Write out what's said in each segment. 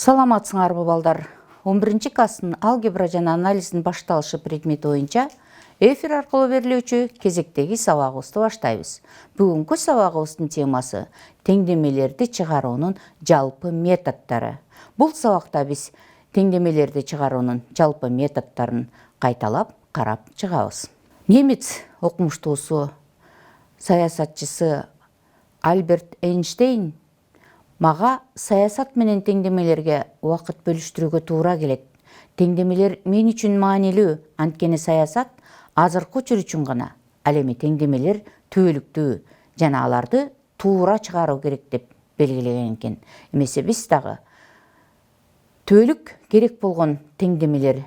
Саламатсыңарбы балдар. 11 класстын алгебра жана анализдин башталышы предмети боюнча эфир аркылуу берилүүчү кезектеги сабагыбызды баштайбыз. Бүгүнкү сабагыбыздын темасы теңдемелерди чыгаруунун жалпы методдору. Бул сабакта биз теңдемелерди чыгаруунун жалпы методдорун кайталап карап чыгабыз. Немец окумуштуусу, саясатчысы Альберт Эйнштейн мага саясат менен теңдемелерге убакыт бөлүштүрүүгө туура келет. Теңдемелер мен үчүн маанилүү, анткени саясат азыркы учур үчүн гана, ал эми теңдемелер түбөлүктүү жана аларды туура чыгаруу керек деп белгилеген экен. Эмесе биз дагы түбөлүк керек болгон теңдемелер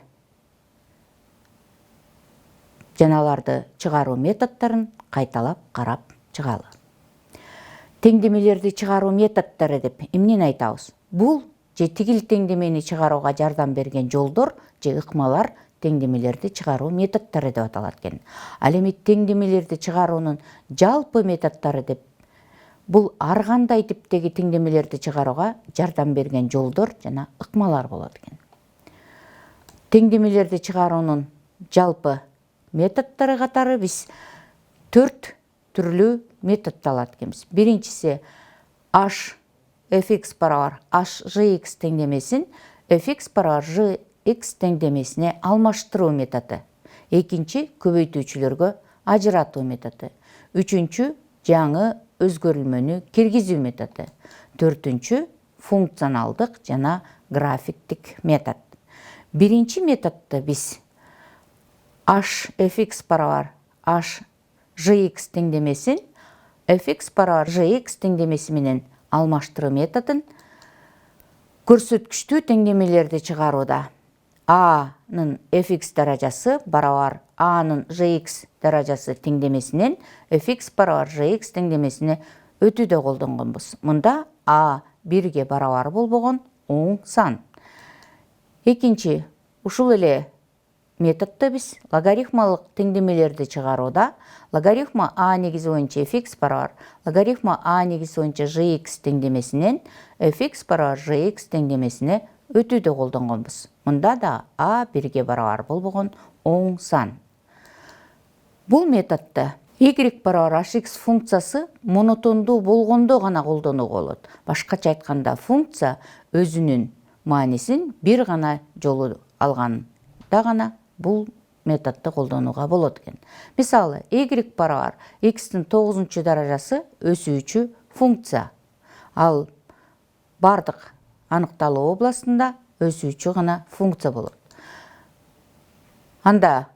жана аларды чыгаруу методдорун кайталап карап чыгалы. Теңдемелерди чыгаруу методдору деп эмнени айтабыз? Бул же тигил теңдемени чыгарууга жардам берген жолдор же ыкмалар теңдемелерди чыгаруу методдору деп аталат экен. Ал эми теңдемелерди чыгаруунун жалпы методдору деп бул ар кандай типтеги теңдемелерди чыгарууга жардам берген жолдор жана ыкмалар болот экен. Теңдемелерди чыгаруунун жалпы методдору катары биз 4 түрлүү методду алат экенбиз. Биринчиси h(fx) барабар h(gx) теңдемесин fx барабар gx теңдемесине алмаштыруу методу. Экинчи көбөйтүүчүлөргө ажыратуу методу. Үчүнчү жаңы өзгөрүлмөнү киргизүү методу. Төртүнчү функционалдык жана графиктик метод. Биринчи методду биз h(fx) барабар h(gx) теңдемесин fx барабар gx теңдемеси менен алмаштыруу методун көрсөткүчтүү теңдемелерди чыгарууда a-нын fx даражасы барабар a-нын gx даражасы теңдемесинен fx барабар gx теңдемесине өтүүдө колдонгонбуз. Мында a 1-ге барабар болбогон оң сан. Экинчи, ушул эле методдо биз логарифмалык теңдемелерди чыгарууда логарифма a негизи боюнча fx барабар логарифма a негизи боюнча gx теңдемесинен fx барабар gx теңдемесине өтүүдө колдонгонбуз. Мында да a 1-ге барабар болбогон оң сан. Бул методду y барабар hx функциясы монотондуу болгондо гана колдонууга болот. Башкача айтканда, функция өзүнүн маанисин бир гана жолу алганда гана бул методду колдонууга болот экен. Мисалы, y барабар x'тин 9 даражасы өсүүчү функция. Ал бардык аныкталуу областында өсүүчү гана функция болот. Анда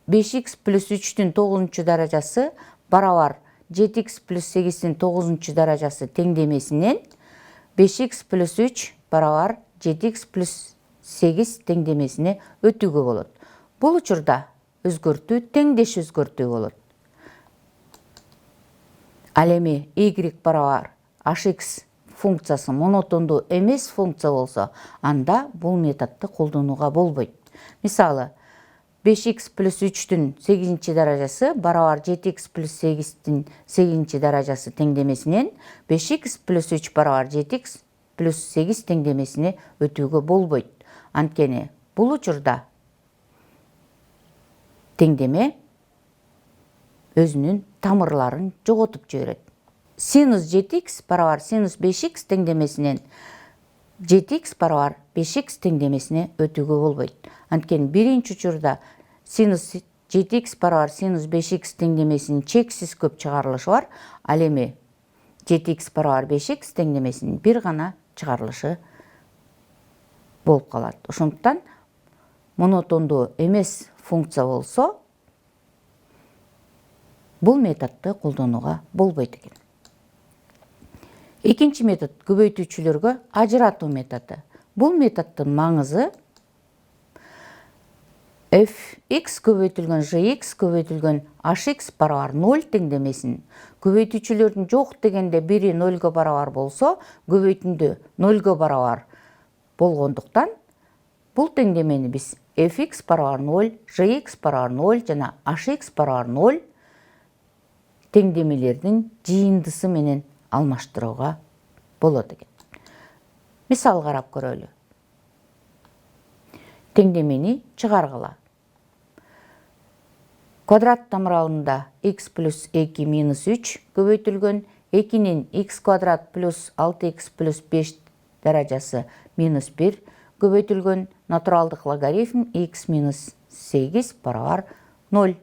5x плюс 3-тин 9 даражасы барабар 7x плюс 8-тин 9 даражасы теңдемесинен 5x плюс 3 барабар 7x плюс 8 теңдемесине өтүүгө болот. Бул учурда өзгөртүү теңдеш өзгөртүү болот. Ал эми y барабар hx функциясы монотондуу эмес функция болсо, анда бул методду колдонууга болбойт. Мисалы, 5x плюс 3-тин 8 даражасы барабар 7x плюс 8-тин 8 даражасы теңдемесинен 5x плюс 3 барабар 7x плюс 8 теңдемесине өтүүгө болбойт. Анткени бул учурда теңдеме өзүнүн тамырларын жоготуп жиберет. Синус 7x барабар синус 5x теңдемесинен 7x барабар 5x теңдемесине өтүүгө болбойт. Анткени биринчи учурда синус 7x барабар синус 5x теңдемесинин чексиз көп чыгарылышы бар. Ал эми 7x барабар 5x теңдемесинин бир гана чыгарылышы болуп калат. Ошондуктан монотондуу эмес функция болсо, бул методду колдонууга болбойт экен. Экинчи метод көбөйтүүчүлөргө ажыратуу методу. Бул методдун маңызы fx көбөйтүлгөн gx көбөйтүлгөн hx барабар 0 теңдемесин көбөйтүүчүлөрдүн жок дегенде бири 0-га барабар болсо, көбөйтүндө 0-га барабар болгондуктан бул теңдемени биз fx барабар 0, gx барабар 0 жана hx барабар 0 теңдемелердин жыйындысы менен алмаштырууга болот экен. Мисал карап көрөлү. теңдемени чыгаргыла. Квадрат тамыр алдында x плюс 2 минус 3 көбөйтүлгөн 2-нин x квадрат плюс 6x плюс 5 даражасы минус 1 көбөйтүлгөн натуралдык логарифм x минус 8 барабар 0.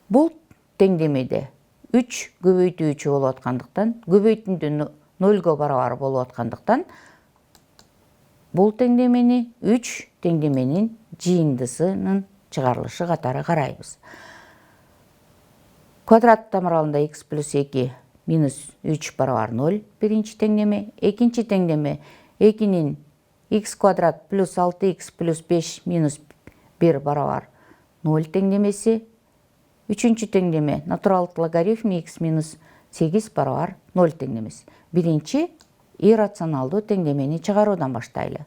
Бул теңдемеде 3 көбөйтүүчү болуп аткандыктан, көбөйтүндө 0 барабар болуп аткандыктан, бул теңдемени 3 теңдеменин жыйындысынын чыгарылышы катары карайбыз. Квадрат тамыр алдында x плюс 2 минус 3 барабар 0 биринчи теңдеме. Экинчи теңдеме 2-нин x квадрат плюс 6x плюс 5 минус 1 барабар 0 теңдемеси. Үчүнчү теңдеме натуралдык логарифм x минус 8 барабар 0 теңдемеси. Биринчи иррационалдуу теңдемени чыгаруудан баштайлы.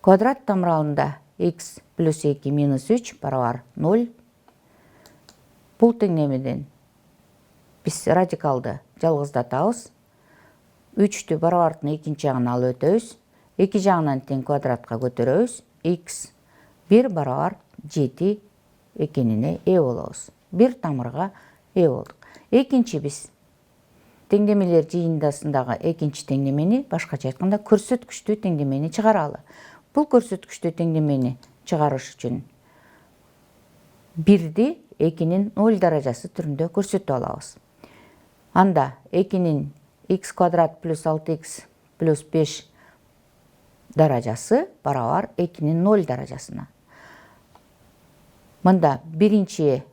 Квадрат тамыр алдында x плюс 2 минус 3 барабар 0. Бул теңдемеден биз радикалды жалгыздатабыз. 3-тү барабардын экинчи жагына алып өтөбүз. Эки жагынан тең квадратка көтөрөбүз. X 1 барабар 7 экенине ээ болобуз. Бир тамырга ээ болдук. Экинчи биз теңдемелер жыйындысындагы экинчи теңдемени, башкача айтканда көрсөткүчтүү теңдемени чыгаралы. Бул көрсөткүчтүү теңдемени чыгарыш үчүн 1-ди 2-нин 0 даражасы түрүндө көрсөтүп алабыз. Анда 2-нин x квадрат плюс 6x плюс 5 даражасы барабар 2-нин 0 даражасына. Мында биринчи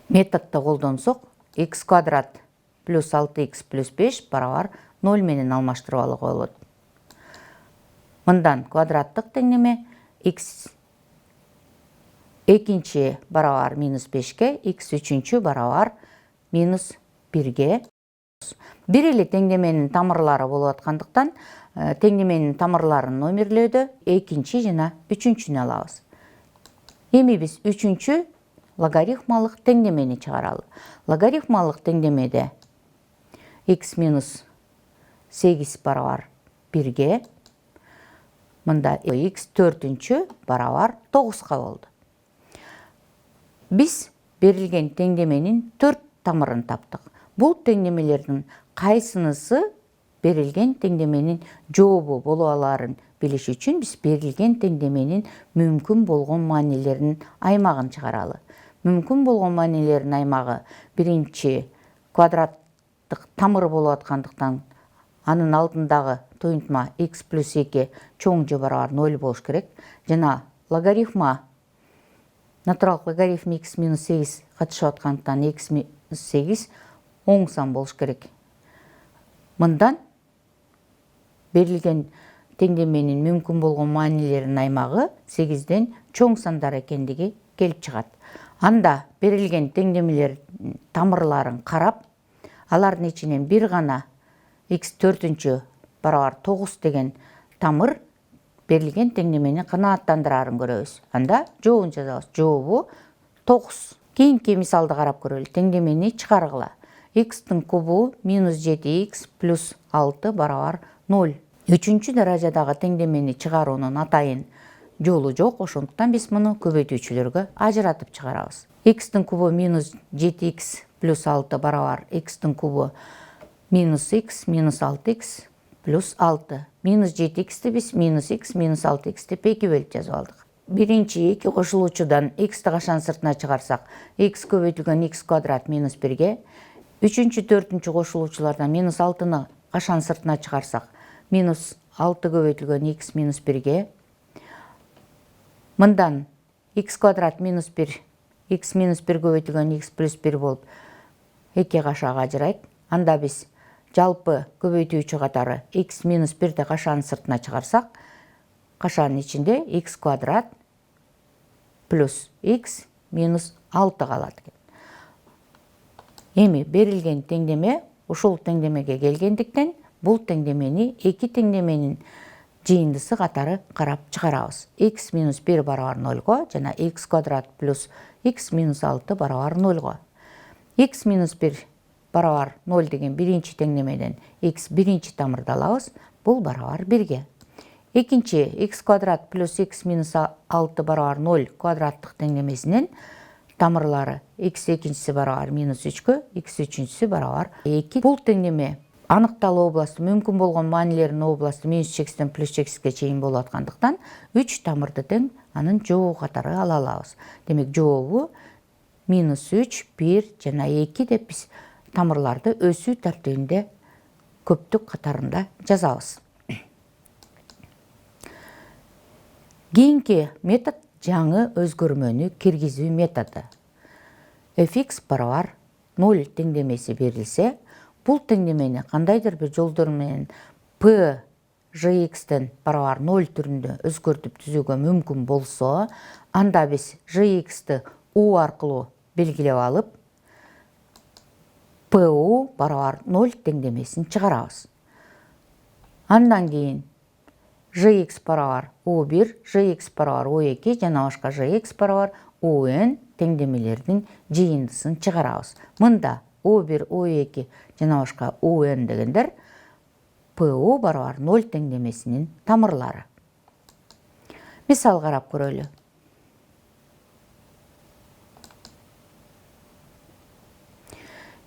методду колдонсок, x квадрат плюс 6x плюс 5 барабар 0 менен алмаштырып алууга болот. Мындан квадраттык теңдеме x экинчи барабар минус 5-ке, x үчүнчү барабар минус 1-ге. Бир эле теңдеменин тамырлары болуп аткандыктан, теңдеменин тамырларын номерлөөдө экинчи жана үчүнчүнү алабыз. Эми биз үчүнчү логарифмалык теңдемени чыгаралы. Логарифмалык теңдемеде x минус 8 барабар 1-ге, мында x 4-үнчү барабар 9-га болду. Биз берилген теңдеменин 4 тамырын таптык. Бул теңдемелердин кайсынысы берилген теңдеменин жообу боло аларын билиш үчүн биз берилген теңдеменин мүмкүн болгон маанилеринин аймагын чыгаралы. Мүмкүн болгон маанилеринин аймагы биринчи квадраттык тамыр болуп аткандыктан, анын алдындагы туюнтма x плюс 2 чоң же барабар 0 болуш керек. Жана логарифма, натуралдык логарифм x минус 8 катышып аткандыктан x минус 8 оң сан болуш керек. Мындан берилген теңдеменин мүмкүн болгон маанилеринин аймагы 8ден чоң сандар экендиги келип чыгат. Анда берилген теңдемелер тамырларын карап, алардын ичинен бир гана x 4-үнчү барабар 9 деген тамыр берилген теңдемени канааттандырарын көрөбүз. Анда жообун жазабыз. Жообу 9. Кийинки мисалды карап көрөлү. Теңдемени чыгаргыла. x-тын кубу минус 7x плюс 6 барабар 0. Үчүнчү даражадагы теңдемени чыгаруунун атайын жолу жок, ошондуктан биз муну көбөйтүүчүлөргө ажыратып чыгарабыз. x-тын кубу минус 7x плюс 6 барабар x-тын кубу минус x минус 6x плюс 6. Минус 7x'ти биз минус x минус 6x деп эки бөлүп жазып алдык. Биринчи эки кошулуучудан x'ти кашан сыртына чыгарсак, x көбөйтүлгөн x квадрат минус 1-ге. Үчүнчү, төртүнчү кошулуучулардан минус 6-ны кашан сыртына чыгарсак, минус 6 көбөйтүлгөн x минус 1-ге. Мындан x квадрат минус 1, x минус 1 көбөйтүлгөн x плюс 1 болуп, эки кашаага ажырайт. Анда биз жалпы көбөйтүүчү катары x минус 1-ди кашанын сыртына чыгарсак, кашанын ичинде x квадрат плюс x минус 6 калат экен. Эми берилген теңдеме ушул теңдемеге келгендиктен, бул теңдемени эки теңдеменин жыйындысы катары карап чыгарабыз. x минус 1 барабар 0-го жана x квадрат плюс x минус 6 барабар 0-го. x минус 1 барабар 0 деген биринчи теңдемеден x биринчи тамырды алабыз, бул барабар 1-ге. Екінші x квадрат плюс x минус 6 барабар 0 квадраттық теңдемесінен тамырлары x екіншісі барабар минус 3-ке, x үшіншісі барабар 2. Бұл теңдеме анықталу областы мүмкін болған маанилердің областы минус чекстен плюс чекске чейін болатқандықтан 3 тамырды тең анын жообу катары ала алабыз. Демек жообу минус 3, 1 жана 2 деп биз тамырларды өсүү тартибинде көптүк катарында жазабыз. Кийинки метод жаңы өзгөрмөнү киргизүү методу. fx барабар 0 теңдемеси берилсе, бул теңдемени кандайдыр бир жолдор менен p gx'тен барабар 0 түрүндө өзгөртүп түзүүгө мүмкүн болсо, анда биз gx'ты u аркылуу белгилеп алып, pu барабар 0 теңдемесин чыгарабыз. Андан кийин gx барабар u1, gx барабар u2 жана башка gx барабар un теңдемелердин жыйындысын чыгарабыз. Мында u1, u2 жана башка un дегендер pu барабар 0 теңдемесинин тамырлары. Мисал карап көрөлү.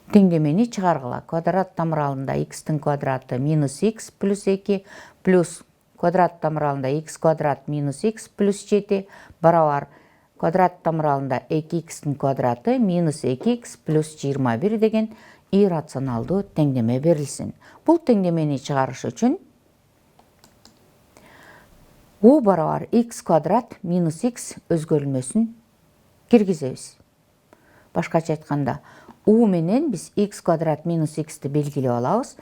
Теңдемени чыгаргыла. Квадрат тамыралында x'тин квадраты минус x плюс 2 плюс квадрат тамыралында x квадрат минус x плюс 7 барабар квадрат тамыралында 2x'тин квадраты минус 2x плюс 21 деген иррационалдуу теңдеме берилсин. Бул теңдемени чыгарыш үчүн u барабар x квадрат минус x өзгөрүлмөсүн киргизебиз. Башкача айтканда, u менен биз x квадрат минус x'ти белгилеп алабыз.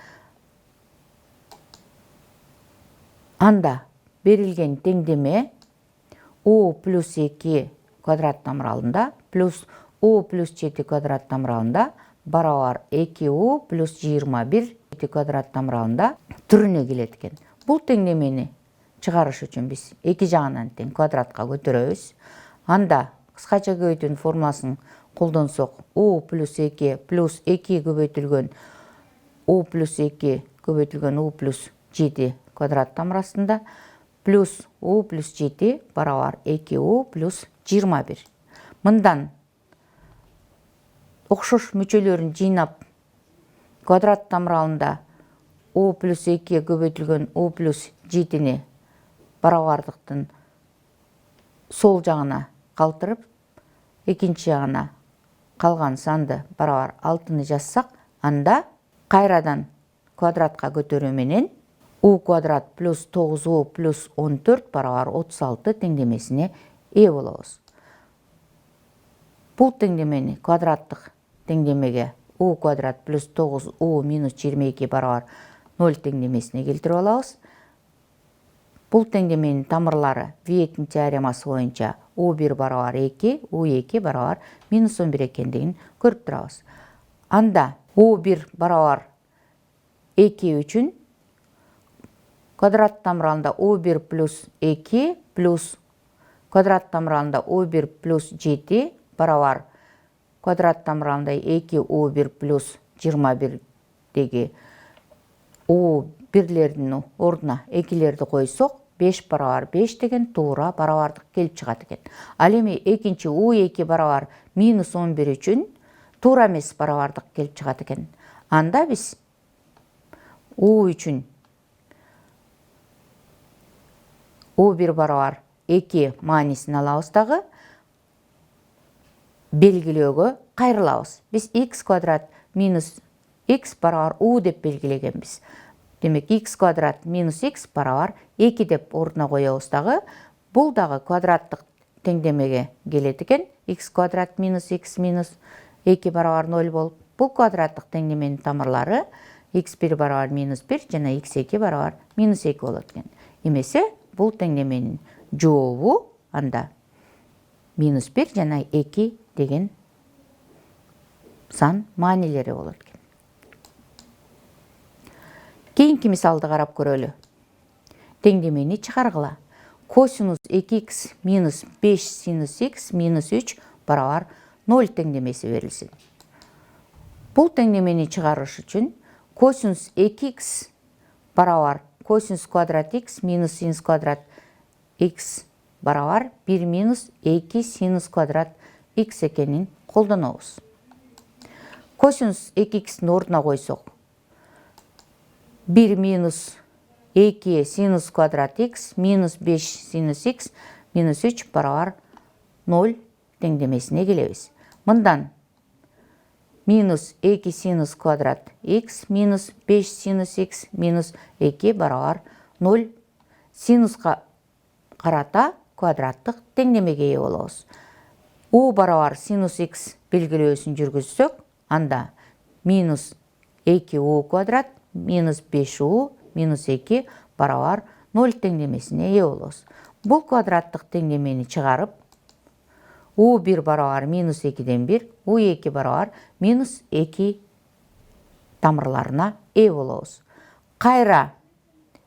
Анда берилген теңдеме u плюс 2 квадрат тамыралында плюс u плюс 7 квадрат тамыралында барабар 2u плюс 21 квадрат тамыралында түрүнө келет экен. Бул теңдемени чыгарыш үчүн биз эки жагынан тең квадратка көтөрөбүз. Анда кыскача көбөйтүүнүн формуласын колдонсок, u плюс 2 плюс 2 көбөйтүлгөн u плюс 2 көбөйтүлгөн u плюс 7 квадрат тамырасында плюс u плюс 7 барабар 2u плюс 21. Мындан окшош мүчөлөрүн жыйнап квадрат тамыралында u плюс 2 көбөйтүлгөн u плюс 7-ни барабардыктын сол жагына калтырып, экинчи жагына калган санды барабар 6-ны жазсак, анда кайрадан квадратка көтөрүү менен u квадрат плюс 9u плюс 14 барабар 36 теңдемесине ээ болобуз. Бул теңдемени квадраттык теңдемеге u квадрат плюс 9u минус 22 барабар 0 теңдемесине келтирип алабыз. Бул теңдеменин тамырлары Виеттин теоремасы боюнча u1 барабар 2, u2 барабар минус 11 экендигин көрүп турабыз. Анда u1 барабар 2 үчүн квадрат тамыралында u1 плюс 2 плюс квадрат тамыралында u1 плюс 7 барабар квадрат тамыралында 2 u1 плюс 21 деги u1-лердин ордуна 2-лерди койсок, 5 барабар 5 деген туура барабардык келип чыгат экен. Ал эми экинчи u2 барабар минус 11 үчүн туура эмес барабардык келип чыгат экен. Анда биз u үчүн u1 барабар 2 маанисин алабыз дагы белгилөөгө кайрылабыз. Биз x квадрат минус x барабар u деп белгилегенбиз. Демек, x квадрат минус x барабар 2 деп ордуна коебуз дагы. Бул дагы квадраттык теңдемеге келет экен. X квадрат минус x минус 2 барабар 0 болуп, бул квадраттык теңдеменин тамырлары x1 барабар минус 1 жана x2 барабар минус 2 болот экен. Эмесе, бул теңдеменин жообу анда минус 1 жана 2 деген сан маанилери болот экен. Кийинки мисалды карап көрөлү. Теңдемени чыгаргыла. Косинус 2x минус 5 синус x минус 3 барабар 0 теңдемеси берилсин. Бул теңдемени чыгарыш үчүн косинус 2x барабар косинус квадрат x минус синус квадрат x барабар 1 минус 2 синус квадрат x экенин колдонобуз. Косинус 2x'in ордуна койсок 1 минус 2 синус квадрат x минус 5 синус x минус 3 барабар 0 теңдемесине келебиз. Мындан минус 2 синус квадрат x минус 5 синус x минус 2 барабар 0 синуска карата квадраттык теңдемеге ээ болобуз. U барабар синус x белгилөөсүн жүргүзсөк, анда минус 2u квадрат минус 5u минус 2 барабар 0 теңдемесине ээ болобуз. Бул квадраттык теңдемени чыгарып, u1 барабар минус 2ден 1, u2 барабар минус 2 тамырларына ээ болобуз. Кайра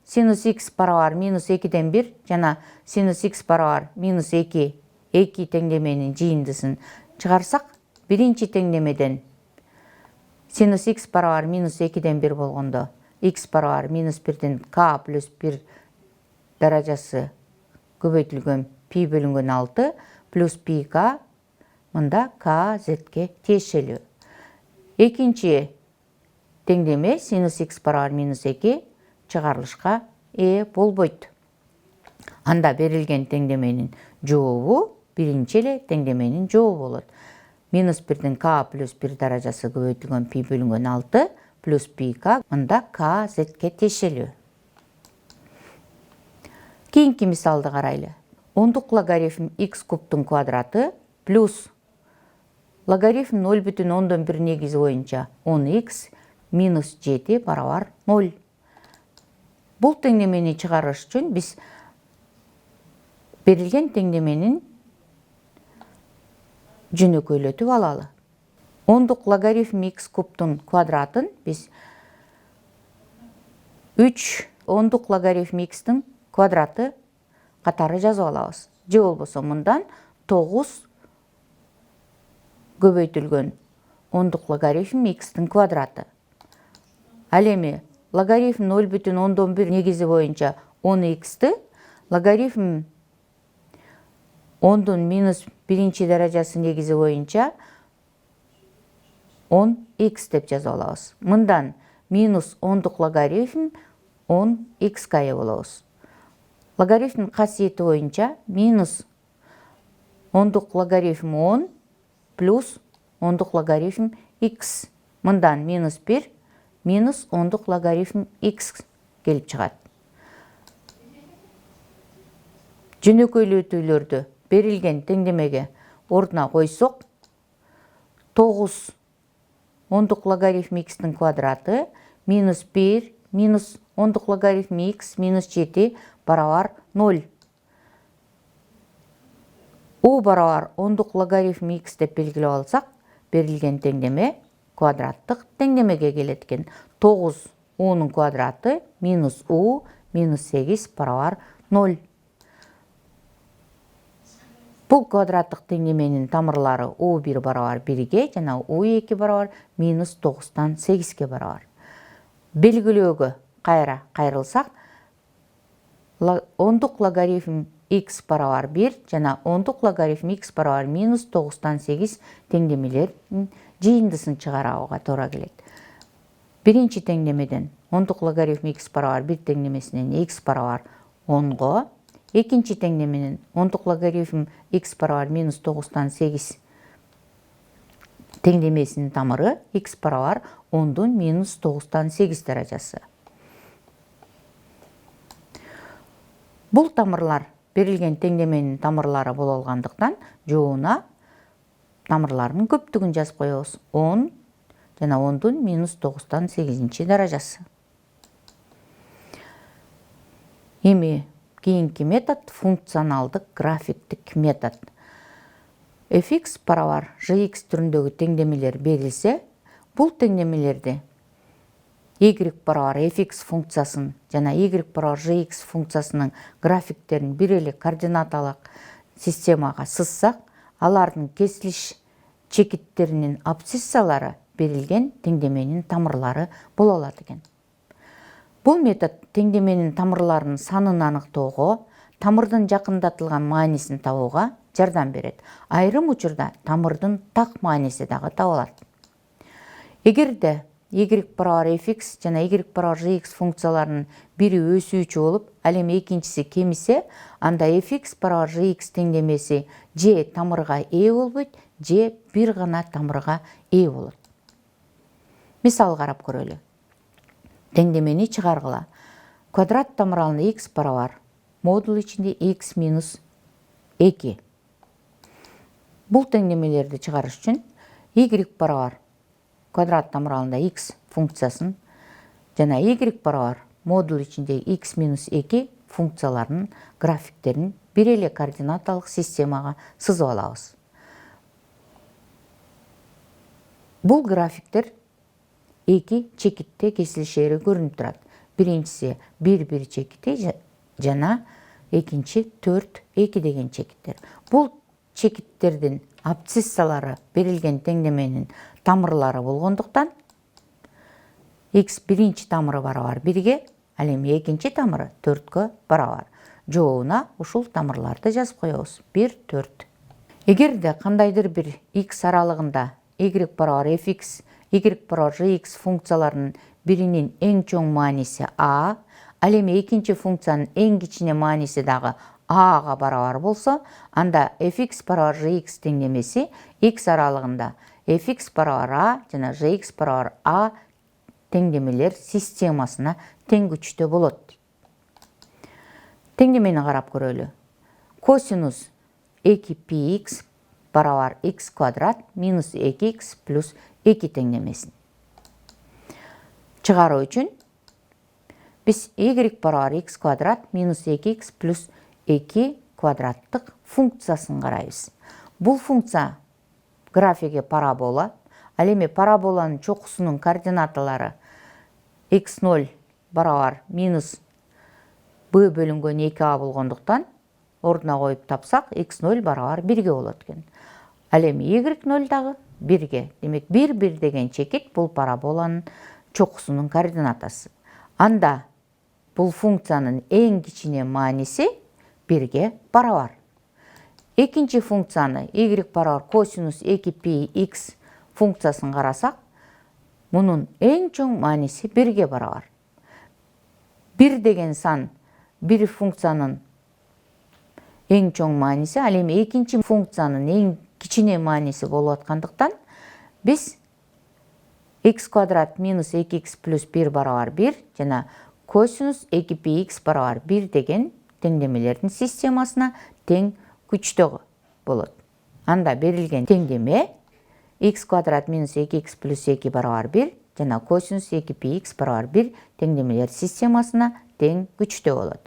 синус x барабар минус 2ден 1 жана синус x барабар минус 2 теңдеменин жыйындысын чыгарсак, биринчи теңдемеден синус x барабар минус 2ден 1 болгондо x барабар минус 1ден k плюс 1 даражасы көбөйтүлгөн пи бөлүнгөн 6 плюс пи k, мында k z'ке тиешелүү. Экинчи теңдеме синус x барабар минус 2 чыгарылышка ээ болбойт. Анда берилген теңдеменин жообу биринчи эле теңдеменин жообу болот. Минус 1ден k плюс 1 даражасы көбөйтүлгөн пи бөлүнгөн 6 плюс пи k, мында k z'ке тиешелүү. Кийинки мисалды карайлы. Ондук логарифм x кубтун квадраты плюс логарифм 0,1 негизи боюнча 10x минус 7 барабар 0. Бул теңдемени чыгарыш үчүн биз берилген теңдеменин жөнөкөйлөтүп алалы. Ондук логарифм x кубтун квадратын биз 3 ондук логарифм x'тин квадраты катары жазып алабыз. Же болбосо мындан 9 көбөйтүлгөн ондук логарифм x'тин квадраты. Ал эми логарифм 0,1 негизи боюнча 10x'ти логарифм 10дун минус 1 даражасы негизи боюнча 10x деп жазып алабыз. Мындан минус ондук логарифм 10x'ка ээ болобуз. Логарифм касиети боюнча минус ондук логарифм 10 плюс ондук логарифм x. Мындан минус 1 минус ондук логарифм x келип чыгат. Жөнөкөйлөтүүлөрдү берилген теңдемеге ордуна койсок, 9 ондук логарифм x'тин квадраты минус 1 минус ондук логарифм x минус 7 барабар 0. U барабар ондук логарифм x деп белгилеп алсак, берилген теңдеме квадраттык теңдемеге келет экен. 9 u'нун квадраты минус u минус 8 барабар 0. Бул квадраттык теңдеменин тамырлары u1 барабар 1ге жана u2 барабар минус 9тан 8ге барабар. Белгилөөгө кайра кайрылсак, ондук логарифм x барабар 1 жана ондук логарифм x барабар минус 9тан 8 теңдемелердин жыйындысын чыгарууга туура келет. Биринчи теңдемеден ондук логарифм x барабар 1 теңдемесинен x барабар 10го, экинчи теңдеменен ондук логарифм x барабар минус 9тан 8 теңдемесинин тамыры x барабар 10дун минус 9тан 8 даражасы. Бул тамырлар берилген теңдеменин тамырлары боло алгандыктан жообуна тамырларынын көптүгүн жазып коебуз. 10 жана 10дун минус 9тан 8 даражасы. Эми кийинки метод функционалдык графиктик метод. fx барабар gx түрүндөгү теңдемелер берилсе, бул теңдемелерди y барабар fx функциясын жана y барабар gx функциясынын графиктерин бир эле координаталык системага сызсак, алардын кесилиш чекиттеринин абсциссалары берилген теңдеменин тамырлары боло алат экен. Бұл метод теңдеменің тамырларының санын анықтауға, тамырдың жақындатылған маанисін табуға жардам береді. Айрым учурда тамырдың так маанисі дағы табылат. Эгерде y=fx жана y=gx функцияларынын бири өсүүчү болуп, ал эми экинчиси кемисе, анда fx=gx теңдемеси же тамырга ээ болбойт, же бир гана тамырга ээ болот. Мисал карап көрөлү. Теңдемени чыгаргыла. Квадрат тамыралында x барабар модул ичинде x минус 2. Бул теңдемелерди чыгарыш үчүн y барабар квадрат тамыралында x функциясын жана y барабар модул ичинде x минус 2 функцияларынын графиктерин бир эле координаталык системага сызып алабыз. Бул графиктер эки чекитте кесилишери көрүнүп турат. Биринчиси 1-1 чекити жана экинчи 4-2 деген чекиттер. Бул чекиттердин абсциссалары берилген теңдеменин тамырлары болгондуктан x биринчи тамыры барабар 1-ге, ал эми экинчи тамыры 4-кө барабар. Жообуна ушул тамырларды жазып коебуз. 1, 4. Эгерде кандайдыр бир x аралыгында y барабар fx, y барабар gx функцияларынын биринин эң чоң мааниси a, ал эми экинчи функциянын эң кичине мааниси дагы a-га барабар болсо, анда fx барабар gx теңдемеси x аралыгында fx барабар a жана gx барабар a теңдемелер системасына тең күчтө болот. Теңдемени карап көрөлү. Косинус 2πx барабар x квадрат минус 2x плюс 2 теңдемесин чыгаруу үчүн биз y барабар x квадрат минус 2x плюс 2 квадраттык функциясын карайбыз. Бул функция графиге парабола. Ал эми параболанын чокусунун координаталары x0 барабар минус b бөлүнгөн 2a болгондуктан ордуна коюп тапсак x0 барабар 1-ге болот экен. Ал эми y0 дагы 1-ге. Демек 1-1 деген чекит бул параболанын чокусунун координатасы. Анда бул функциянын эң кичине мааниси 1-ге барабар. Экинчи функцияны y барабар косинус 2πx функциясын карасак, мунун эң чоң мааниси 1-ге барабар. 1 деген сан бир функциянын эң чоң мааниси, ал эми экинчи функциянын эң кичине мааниси болуп аткандыктан биз x квадрат минус 2x плюс 1 барабар 1 жана косинус 2πx барабар 1 деген теңдемелердин системасына тең күчтө болот. Анда берилген теңдеме x квадрат минус 2x плюс 2 барабар 1 жана косинус 2πx барабар 1 теңдемелер системасына тең күчтө болот.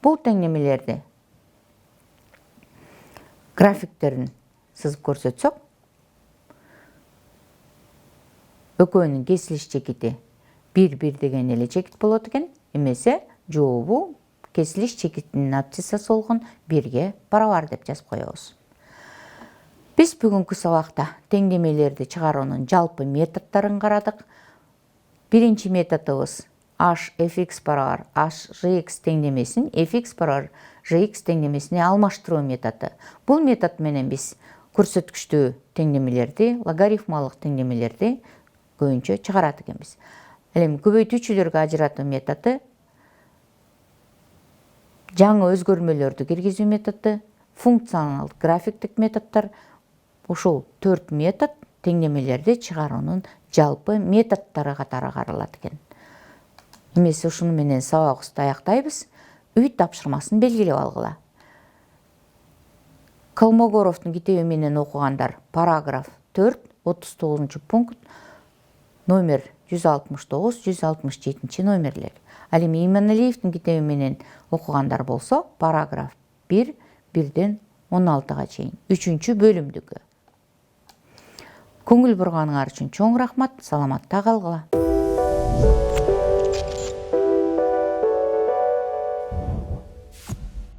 Бул теңдемелерди графиктерин сызып көрсөтсөк, экөөнүн кесилиш чекити 1-1 деген эле чекит болот экен. Эмесе жообу кесилиш чекитинин абсциссасы болгон 1-ге барабар деп жазып коебуз. Биз бүгүнкү сабакта теңдемелерди чыгаруунун жалпы методдорун карадык. Биринчи методубуз h(fx) барабар h(gx) теңдемесин fx барабар gx теңдемесине алмаштыруу методу. Бул метод менен биз көрсөткүчтүү теңдемелерди, логарифмалык теңдемелерди көбүнчө чыгарат экенбиз. Ал эми көбөйтүүчүлөргө ажыратуу методу, жаңы өзгөрмөлөрдү киргизүү методу, функционалдык графиктик методдор, ушул 4 метод теңдемелерди чыгаруунун жалпы методдору катары каралат экен. Эмесе ушуну менен сабагыбызды аяктайбыз. Үй тапшырмасын белгилеп алгыла. Колмогоровдун китеби менен окугандар параграф 4, 39 пункт, номер 169-167 номерлер. Ал эми Иманалиевдин китеби менен окугандар болсо параграф 1, 1-ден 16-га чейин 3-чү бөлүмдүкү. Көңүл бурганыңар үчүн чоң рахмат, саламатта калгыла.